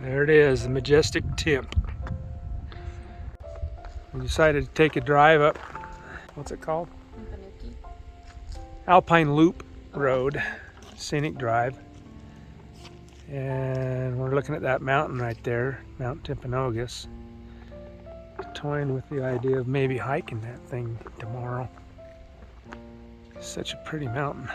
There it is, the majestic Timp. We decided to take a drive up, what's it called? Alpine Loop Road, scenic drive. And we're looking at that mountain right there, Mount Timpanogos. Toying with the idea of maybe hiking that thing tomorrow. It's such a pretty mountain.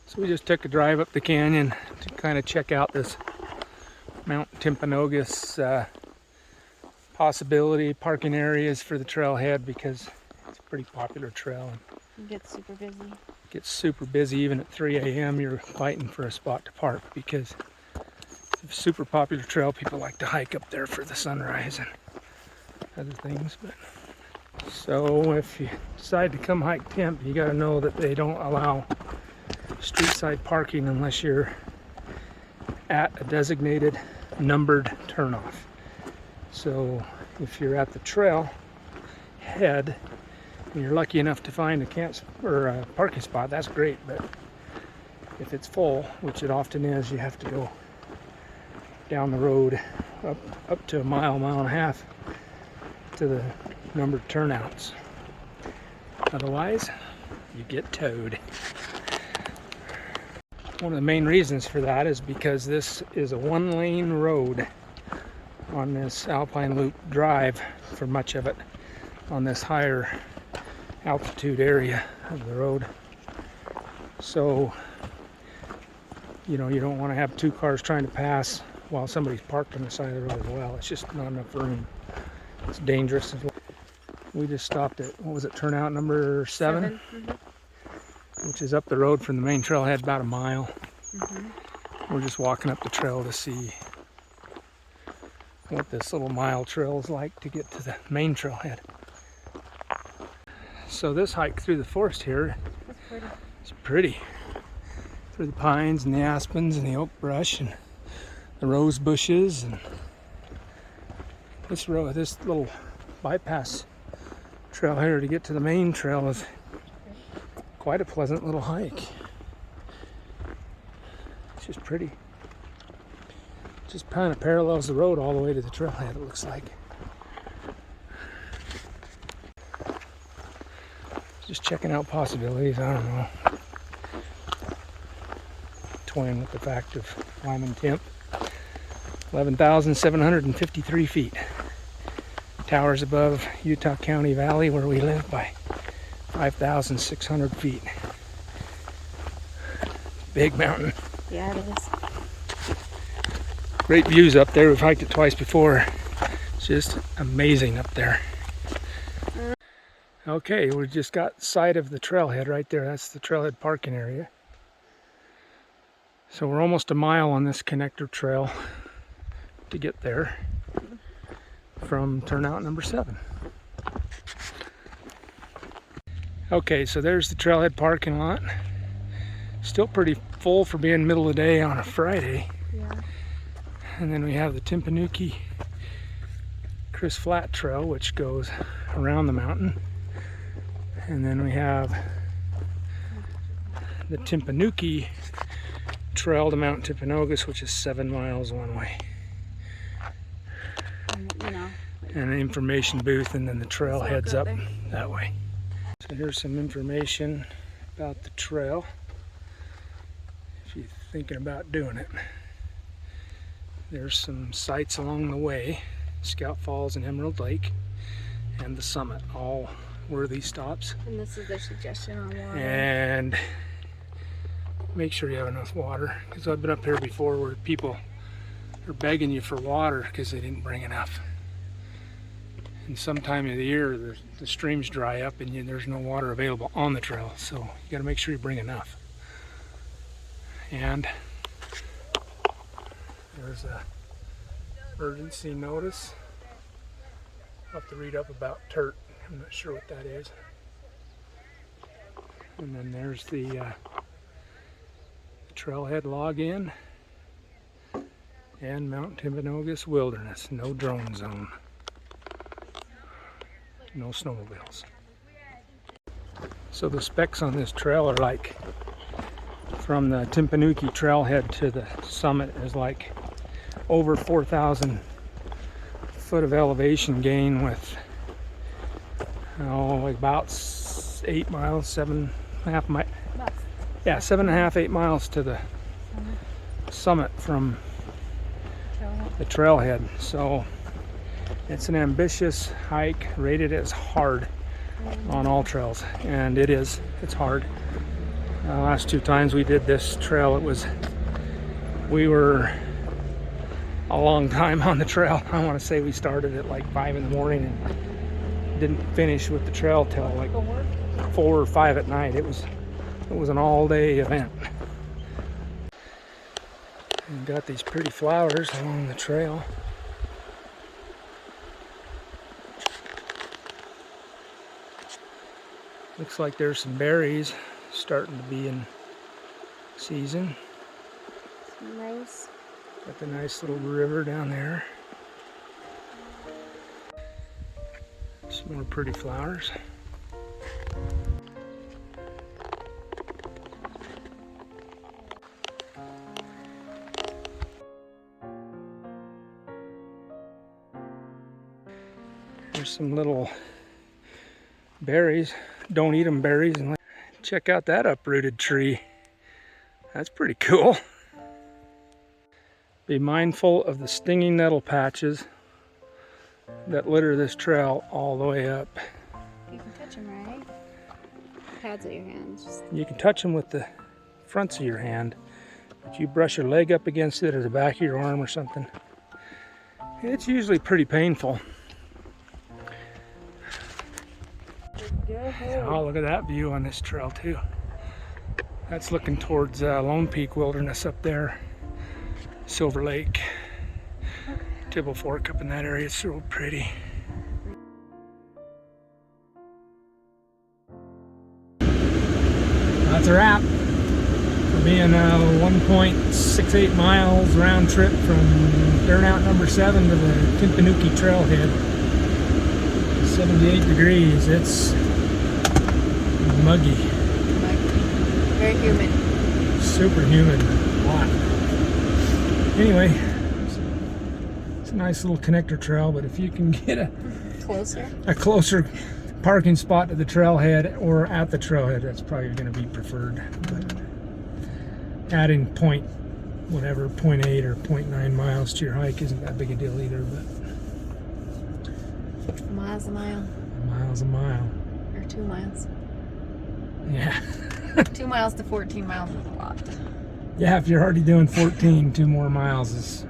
So we just took a drive up the canyon to kind of check out this Mount Timpanogos possibility, parking areas for the trailhead, because it's a pretty popular trail. It gets super busy. Gets super busy even at 3 a.m. You're fighting for a spot to park because it's a super popular trail. People like to hike up there for the sunrise and other things. But so if you decide to come hike Timp, you got to know that they don't allow street side parking unless you're at a designated numbered turnoff. So if you're at the trail head and you're lucky enough to find a parking spot, that's great. But if it's full, which it often is, you have to go down the road up to a mile and a half to the numbered turnouts. Otherwise, you get towed. One of the main reasons for that is because this is a one-lane road on this Alpine Loop Drive for much of it, on this higher altitude area of the road. So, you know, you don't want to have two cars trying to pass while somebody's parked on the side of the road as well. It's just not enough room. It's dangerous as well. We just stopped at, what was it, turnout number 7? Which is up the road from the main trailhead about a mile. We're just walking up the trail to see what this little mile trail is like to get to the main trailhead. So this hike through the forest here is pretty. Through the pines and the aspens and the oak brush and the rose bushes, and this little bypass trail here to get to the main trail is quite a pleasant little hike. It's just pretty. It just kind of parallels the road all the way to the trailhead, it looks like. Just checking out possibilities, I don't know. Toying with the fact of climbing Timp. 11,753 feet. Towers above Utah County Valley where we live by 5,600 feet. Big mountain. Yeah, it is. Great views up there. We've hiked it twice before. It's just amazing up there. Okay, we just got sight of the trailhead right there. That's the trailhead parking area. So we're almost a mile on this connector trail to get there from turnout number 7. Okay, so there's the trailhead parking lot. Still pretty full for being middle of the day on a Friday. Yeah. And then we have the Timpanogos Chris Flat Trail, which goes around the mountain. And then we have the Timpanogos Trail to Mount Timpanogos, which is 7 miles one way. You know. And an information booth, and then the trail heads up that way. So here's some information about the trail if you're thinking about doing it. There's some sites along the way: Scout Falls and Emerald Lake and the summit, all worthy stops. And this is their suggestion on water. And make sure you have enough water, because I've been up here before where people are begging you for water because they didn't bring enough. And some time of the year the streams dry up and there's no water available on the trail, so you got to make sure you bring enough. And there's a emergency notice. I'll have to read up about turt. I'm not sure what that is. And then there's the trailhead login and Mount Timpanogos Wilderness. No drone zone. No snowmobiles. So the specs on this trail are like from the Timpanogos trailhead to the summit is like over 4,000 foot of elevation gain with about 8 miles, 7.5 miles. Yeah, 7.5, 8 miles to the summit from the trailhead. So it's an ambitious hike, rated as hard on all trails, and it is. It's hard. Last 2 times we did this trail, we were a long time on the trail. I want to say we started at like 5 in the morning and didn't finish with the trail till like 4 or 5 at night. It was an all-day event. And got these pretty flowers along the trail. Looks like there's some berries starting to be in season. Some rice. Got the nice little river down there. Some more pretty flowers. There's some little berries. Don't eat them berries. And check out that uprooted tree. That's pretty cool. Be mindful of the stinging nettle patches that litter this trail all the way up. You can touch them, right? Pads at your hands. You can touch them with the fronts of your hand, but you brush your leg up against it or the back of your arm or something. It's usually pretty painful. Oh, look at that view on this trail too. That's looking towards Lone Peak Wilderness up there. Silver Lake, Tibble Fork up in that area. It's so pretty. That's a wrap for being 1.68 miles round trip from turnout number 7 to the Timpanogos trailhead. 78 degrees. It's muggy. Very humid. Super humid. Hot. Anyway, it's a nice little connector trail, but if you can get a closer parking spot to the trailhead or at the trailhead, that's probably going to be preferred. But adding 0.8 or 0.9 miles to your hike isn't that big a deal either. But Miles a mile. Miles a mile. Or 2 miles. Yeah. 2 miles to 14 miles is a lot. Yeah, if you're already doing 14, 2 more miles is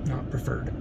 not preferred.